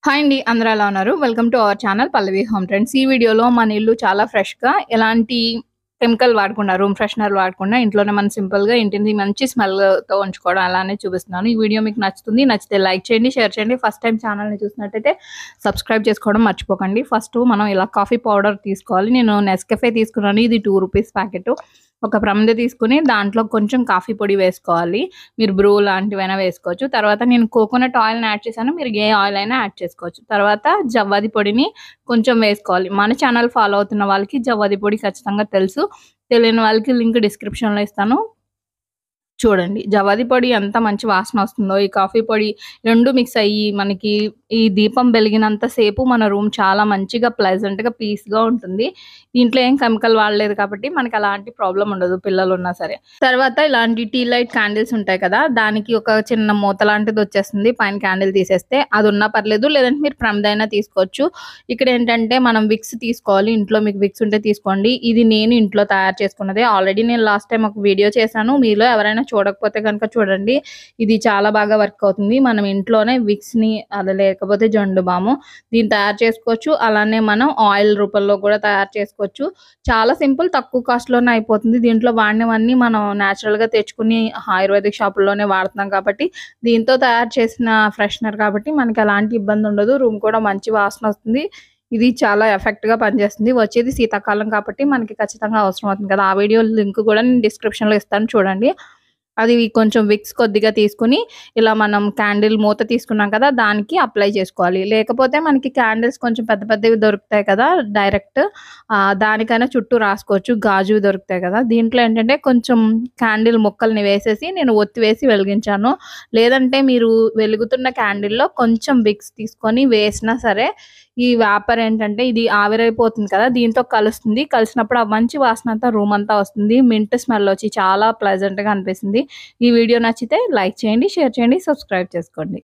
Hi అండి. అందరూ ఎలా ఉన్నారు? Welcome to our channel Pallavi home trends. ఈ వీడియోలో మన ఇల్లు చాలా ఫ్రెష్‌గా ఎలాంటి కెమికల్ వాడకుండా, రూమ్ ఫ్రెషనర్ వాడకుండా ఇంట్లోనే మనం సింపుల్‌గా ఇంటిని మంచి స్మెల్‌తో ఉంచుకోవడం అలానే చూపిస్తున్నాను. ఈ వీడియో మీకు నచ్చుతుంది. నచ్చితే లైక్ చేయండి, షేర్ చేయండి. ఫస్ట్ టైం ఛానల్‌ని చూసినట్టయితే సబ్స్క్రైబ్ చేసుకోవడం మర్చిపోకండి. ఫస్ట్ మనం ఇలా కాఫీ పౌడర్ తీసుకోవాలి. నేను నెస్‌కెఫే తీసుకున్నాను. ఇది ₹2 ప్యాకెట్. ఒక ప్రమిద తీసుకొని దాంట్లో కొంచెం కాఫీ పొడి వేసుకోవాలి. మీరు బ్రూ లాంటివైనా వేసుకోవచ్చు. తర్వాత నేను కోకోనట్ ఆయిల్‌ని యాడ్ చేశాను. మీరు ఏ ఆయిల్ అయినా యాడ్ చేసుకోవచ్చు. తర్వాత జవ్వాది పొడిని కొంచెం వేసుకోవాలి. మన ఛానల్ ఫాలో అవుతున్న వాళ్ళకి జవ్వాది పొడి ఖచ్చితంగా తెలుసు. తెలియని వాళ్ళకి లింక్ డిస్క్రిప్షన్‌లో ఇస్తాను. చూడండి. జవాది పొడి ఎంత మంచి వాసన వస్తుందో, ఈ కాఫీ పొడి 2 మిక్స్ అయ్యి మనకి ఈ దీపం వెలిగినంత సేపు మన రూమ్ చాలా మంచిగా ప్లెజెంట్‌గా, పీస్‌గా ఉంటుంది. దీంట్లో ఏం కెమికల్ వాడలేదు కాబట్టి మనకి అలాంటి ప్రాబ్లమ్ ఉండదు పిల్లలున్నా సరే. తర్వాత ఇలాంటి టీ లైట్ క్యాండిల్స్ ఉంటాయి కదా! దానికి ఒక చిన్న మూత లాంటిది వచ్చేస్తుంది. పైన క్యాండిల్ తీసేస్తే అదున్నా పర్లేదు. లేదంటే మీరు ప్రమిదైనా తీసుకోవచ్చు. ఇక్కడేంటంటే మనం విక్స్ తీసుకోవాలి. ఇంట్లో మీకు విక్స్ ఉంటే తీసుకోండి. ఇది నేను ఇంట్లో తయారు చేసుకున్నదే. ఆల్రెడీ నేను లాస్ట్ టైమ్ ఒక వీడియో చేశాను. మీలో ఎవరైనా చూడకపోతే గనుక చూడండి. ఇది చాలా బాగా వర్క్ అవుతుంది. మనం ఇంట్లోనే విక్స్‌ని లేకపోతే జండు బాము దీన్ని తయారు చేసుకోవచ్చు. అలానే మనం ఆయిల్ రూపంలో కూడా తయారు చేసుకోవచ్చు. చాలా సింపుల్, తక్కువ కాస్ట్‌లోనే అయిపోతుంది. దీంట్లో వాడినవన్నీ మనం నేచురల్‌గా తెచ్చుకుని ఆయుర్వేదిక్ షాపుల్లోనే వాడుతున్నాం కాబట్టి దీంతో తయారు చేసిన ఫ్రెషనర్ కాబట్టి మనకి ఎలాంటి ఇబ్బంది ఉండదు. రూమ్ కూడా మంచి వాసన వస్తుంది. ఇది చాలా ఎఫెక్ట్‌గా పనిచేస్తుంది. వచ్చేది శీతాకాలం కాబట్టి మనకి ఖచ్చితంగా అవసరం అవుతుంది కదా! ఆ వీడియో లింక్ కూడా నేను డిస్క్రిప్షన్‌లో ఇస్తాను చూడండి. అది కొంచెం విక్స్ కొద్దిగా తీసుకొని ఇలా మనం క్యాండిల్ మూత తీసుకున్నాం కదా! దానికి అప్లై చేసుకోవాలి. లేకపోతే మనకి క్యాండిల్స్ కొంచెం పెద్ద పెద్దవి దొరుకుతాయి కదా! డైరెక్ట్ దానికైనా చుట్టూ రాసుకోవచ్చు. గాజువి దొరుకుతాయి కదా! దీంట్లో ఏంటంటే కొంచెం క్యాండిల్ ముక్కల్ని వేసేసి నేను ఒత్తి వేసి వెలిగించాను. లేదంటే మీరు వెలుగుతున్న క్యాండిల్‌లో కొంచెం విక్స్ తీసుకొని వేసినా సరే ఈ వేపర్ ఏంటంటే ఇది ఆవిరైపోతుంది కదా! దీంతో కలుస్తుంది. కలిసినప్పుడు ఆ మంచి వాసన అంతా రూమ్ అంతా వస్తుంది. మింట్ స్మెల్ వచ్చి చాలా ప్లెజెంట్‌గా అనిపిస్తుంది. ఈ వీడియో నచ్చితే లైక్ చేయండి, షేర్ చేయండి, సబ్స్క్రైబ్ చేసుకోండి.